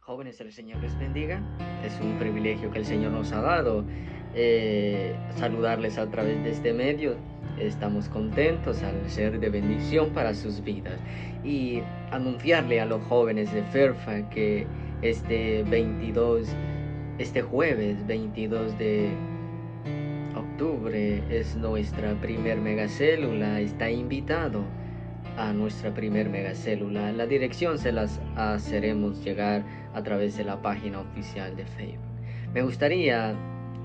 Jóvenes, el Señor les bendiga. Es un privilegio que el Señor nos ha dado saludarles a través de este medio. Estamos contentos al ser de bendición para sus vidas y anunciarle a los jóvenes de FERFA que este jueves 22 de octubre es nuestra primer megacélula. Está invitado a nuestra primer megacélula. La dirección se las haremos llegar a través de la página oficial de Facebook. Me gustaría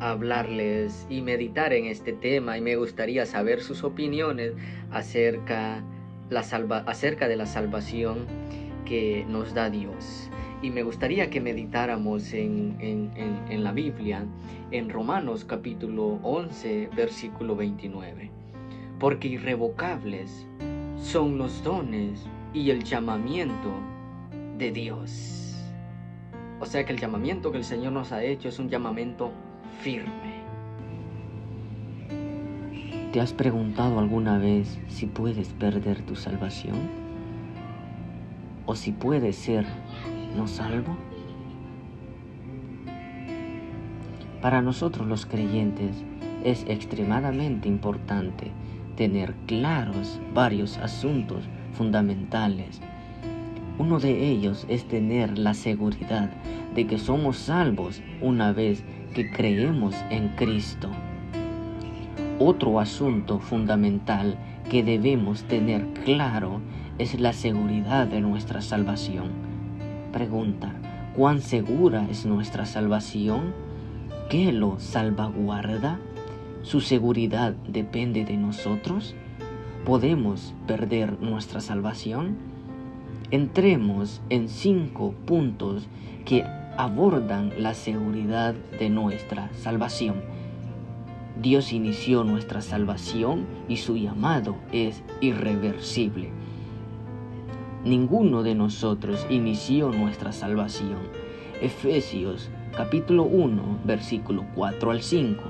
hablarles y meditar en este tema, y me gustaría saber sus opiniones acerca de la salvación que nos da Dios. Y me gustaría que meditáramos en la Biblia, en Romanos capítulo 11, versículo 29. Porque irrevocables son los dones y el llamamiento de Dios. O sea que el llamamiento que el Señor nos ha hecho es un llamamiento firme. ¿Te has preguntado alguna vez si puedes perder tu salvación? ¿O si puedes ser no salvo? Para nosotros los creyentes es extremadamente importante tener claros varios asuntos fundamentales. Uno de ellos es tener la seguridad de que somos salvos una vez que creemos en Cristo. Otro asunto fundamental que debemos tener claro es la seguridad de nuestra salvación. Pregunta: ¿cuán segura es nuestra salvación? ¿Qué lo salvaguarda? ¿Su seguridad depende de nosotros? ¿Podemos perder nuestra salvación? Entremos en 5 puntos que abordan la seguridad de nuestra salvación. Dios inició nuestra salvación y su llamado es irreversible. Ninguno de nosotros inició nuestra salvación. Efesios capítulo 1, versículo 4 al 5.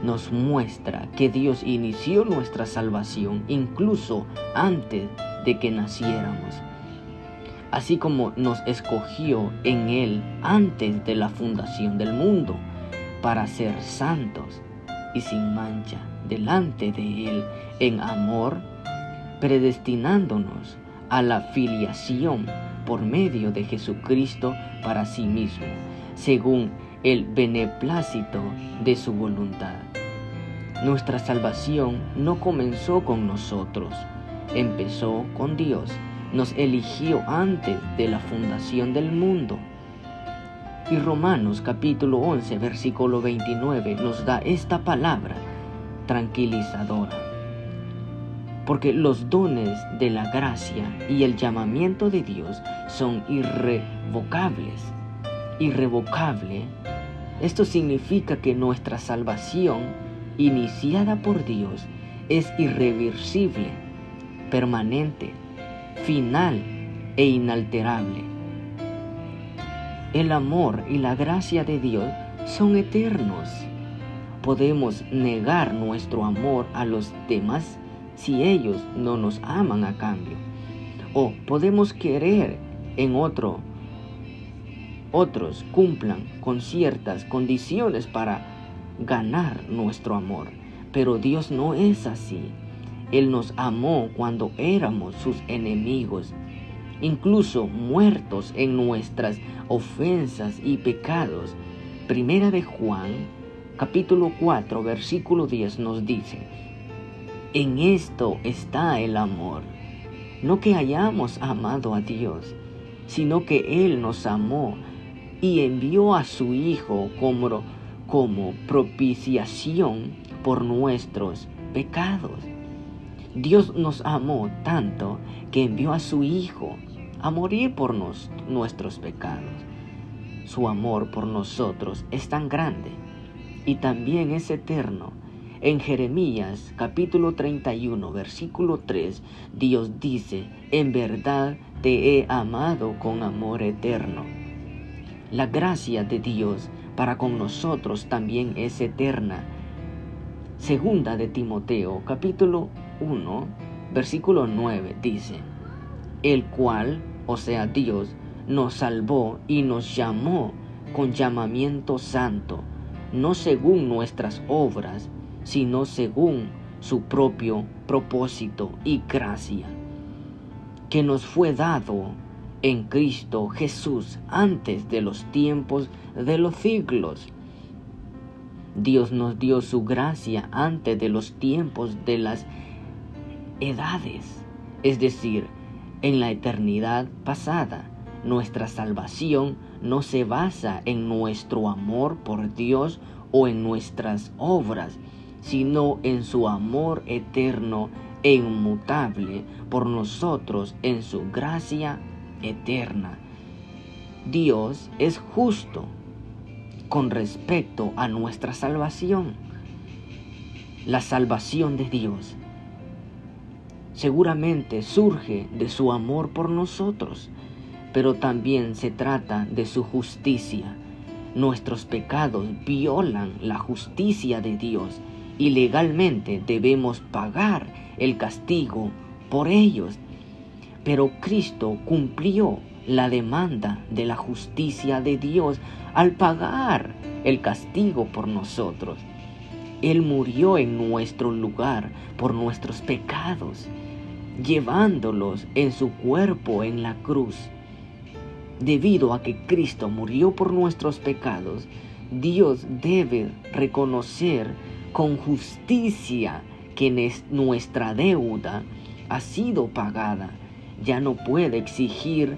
Nos muestra que Dios inició nuestra salvación incluso antes de que naciéramos, así como nos escogió en Él antes de la fundación del mundo para ser santos y sin mancha delante de Él en amor, predestinándonos a la filiación por medio de Jesucristo para sí mismo, según el beneplácito de su voluntad. Nuestra salvación no comenzó con nosotros, empezó con Dios. Nos eligió antes de la fundación del mundo. Y Romanos capítulo 11, versículo 29 nos da esta palabra tranquilizadora. Porque los dones de la gracia y el llamamiento de Dios son irrevocables. Irrevocable. Esto significa que nuestra salvación, iniciada por Dios, es irreversible, permanente, final e inalterable. El amor y la gracia de Dios son eternos. Podemos negar nuestro amor a los demás si ellos no nos aman a cambio. O podemos querer en otros cumplan con ciertas condiciones para ganar nuestro amor. Pero Dios no es así. Él nos amó cuando éramos sus enemigos, incluso muertos en nuestras ofensas y pecados. Primera de Juan, capítulo 4, versículo 10 nos dice: en esto está el amor, no que hayamos amado a Dios, sino que Él nos amó y envió a su Hijo como propiciación por nuestros pecados. Dios nos amó tanto que envió a su Hijo a morir por nuestros pecados. Su amor por nosotros es tan grande y también es eterno. En Jeremías capítulo 31, versículo 3, Dios dice: en verdad te he amado con amor eterno. La gracia de Dios para con nosotros también es eterna. Segunda de Timoteo capítulo 1, versículo 9 dice: el cual, o sea Dios, nos salvó y nos llamó con llamamiento santo, no según nuestras obras, sino según su propio propósito y gracia, que nos fue dado en Cristo Jesús antes de los tiempos de los siglos. Dios nos dio su gracia antes de los tiempos de las edades, es decir, en la eternidad pasada. Nuestra salvación no se basa en nuestro amor por Dios o en nuestras obras, sino en su amor eterno e inmutable por nosotros en su gracia eterna. Dios es justo con respecto a nuestra salvación. La salvación de Dios seguramente surge de su amor por nosotros, pero también se trata de su justicia. Nuestros pecados violan la justicia de Dios y legalmente debemos pagar el castigo por ellos. Pero Cristo cumplió la demanda de la justicia de Dios al pagar el castigo por nosotros. Él murió en nuestro lugar por nuestros pecados, llevándolos en su cuerpo en la cruz. Debido a que Cristo murió por nuestros pecados, Dios debe reconocer con justicia que nuestra deuda ha sido pagada. Ya no puede exigir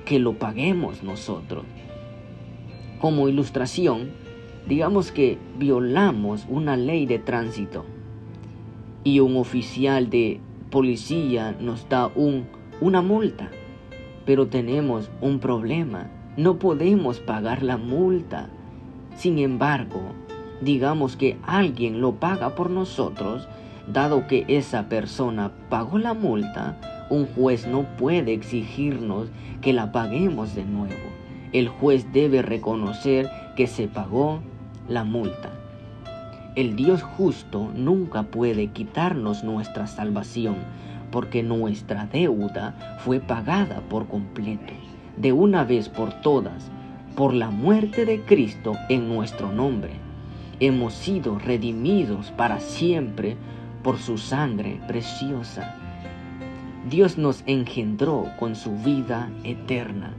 que lo paguemos nosotros. Como ilustración, digamos que violamos una ley de tránsito y un oficial de policía nos da una multa. Pero tenemos un problema, no podemos pagar la multa. Sin embargo, digamos que alguien lo paga por nosotros. Dado que esa persona pagó la multa, un juez no puede exigirnos que la paguemos de nuevo. El juez debe reconocer que se pagó la multa. El Dios justo nunca puede quitarnos nuestra salvación, porque nuestra deuda fue pagada por completo, de una vez por todas, por la muerte de Cristo en nuestro nombre. Hemos sido redimidos para siempre por su sangre preciosa. Dios nos engendró con su vida eterna.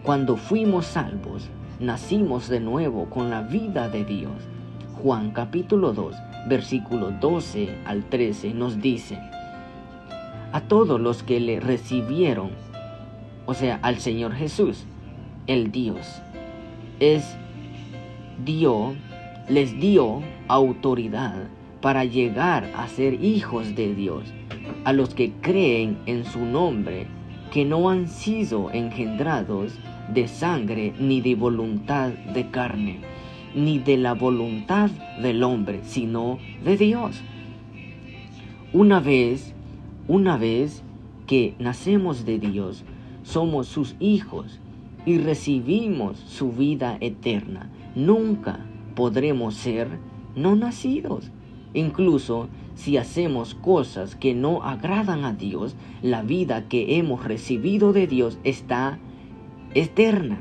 Cuando fuimos salvos, nacimos de nuevo con la vida de Dios. Juan capítulo 2, versículo 12 al 13 nos dice: a todos los que le recibieron, o sea, al Señor Jesús, el Dios, les dio autoridad para llegar a ser hijos de Dios, a los que creen en su nombre, que no han sido engendrados de sangre, ni de voluntad de carne, ni de la voluntad del hombre, sino de Dios. Una vez que nacemos de Dios, somos sus hijos y recibimos su vida eterna. Nunca podremos ser no nacidos. Incluso si hacemos cosas que no agradan a Dios, la vida que hemos recibido de Dios está eterna.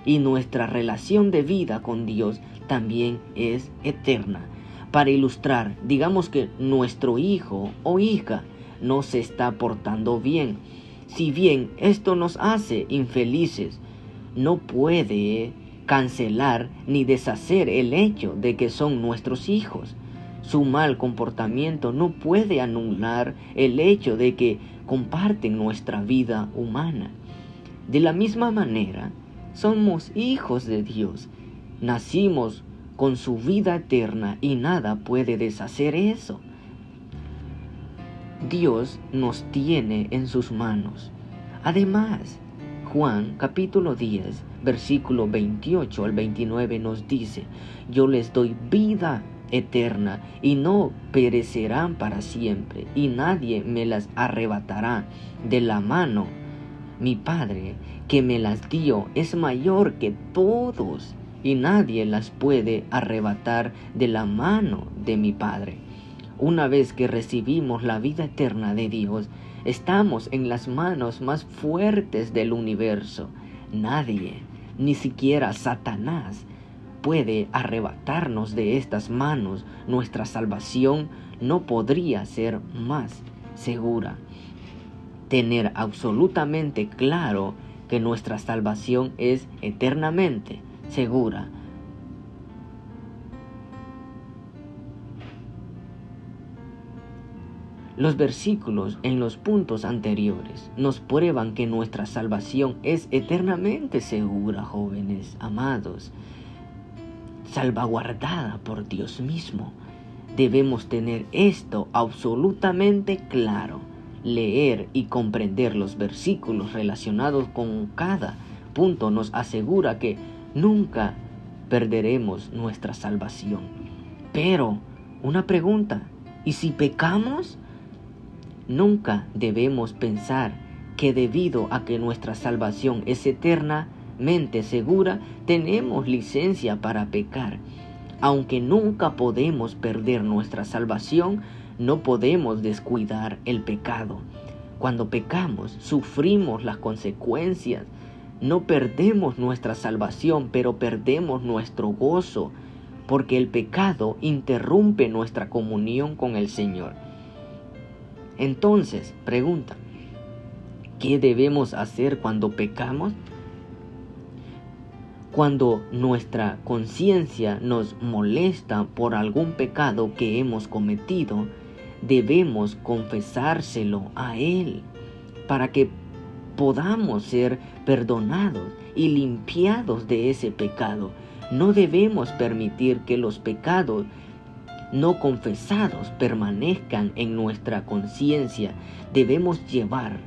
Y nuestra relación de vida con Dios también es eterna. Para ilustrar, digamos que nuestro hijo o hija no se está portando bien. Si bien esto nos hace infelices, no puede cancelar ni deshacer el hecho de que son nuestros hijos. Su mal comportamiento no puede anular el hecho de que comparten nuestra vida humana. De la misma manera, somos hijos de Dios. Nacimos con su vida eterna y nada puede deshacer eso. Dios nos tiene en sus manos. Además, Juan capítulo 10, versículo 28 al 29 nos dice: yo les doy vida eterna y no perecerán para siempre, y nadie me las arrebatará de la mano. Mi Padre que me las dio es mayor que todos, y nadie las puede arrebatar de la mano de mi Padre. Una vez que recibimos la vida eterna de Dios, estamos en las manos más fuertes del universo. Nadie, ni siquiera Satanás, puede arrebatarnos de estas manos. Nuestra salvación no podría ser más segura. Tener absolutamente claro que nuestra salvación es eternamente segura. Los versículos en los puntos anteriores nos prueban que nuestra salvación es eternamente segura, jóvenes amados, salvaguardada por Dios mismo. Debemos tener esto absolutamente claro, leer y comprender los versículos relacionados con cada punto nos asegura que nunca perderemos nuestra salvación. Pero, una pregunta, ¿y si pecamos? Nunca debemos pensar que debido a que nuestra salvación es eternamente segura, tenemos licencia para pecar. Aunque nunca podemos perder nuestra salvación, no podemos descuidar el pecado. Cuando pecamos, sufrimos las consecuencias. No perdemos nuestra salvación, pero perdemos nuestro gozo, porque el pecado interrumpe nuestra comunión con el Señor. Entonces, pregunta, ¿qué debemos hacer cuando pecamos? Cuando nuestra conciencia nos molesta por algún pecado que hemos cometido, debemos confesárselo a Él para que podamos ser perdonados y limpiados de ese pecado. No debemos permitir que los pecados no confesados permanezcan en nuestra conciencia. Debemos llevar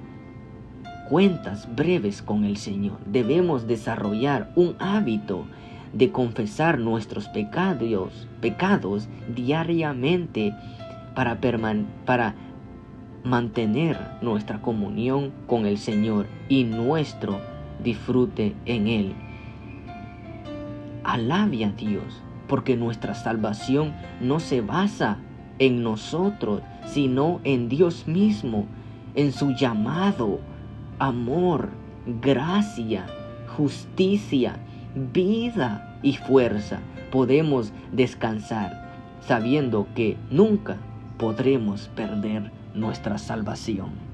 cuentas breves con el Señor. Debemos desarrollar un hábito de confesar nuestros pecados diariamente para mantener nuestra comunión con el Señor y nuestro disfrute en Él. Alabe a Dios, porque nuestra salvación no se basa en nosotros, sino en Dios mismo, en su llamado, amor, gracia, justicia, vida y fuerza. Podemos descansar sabiendo que nunca podremos perder nuestra salvación.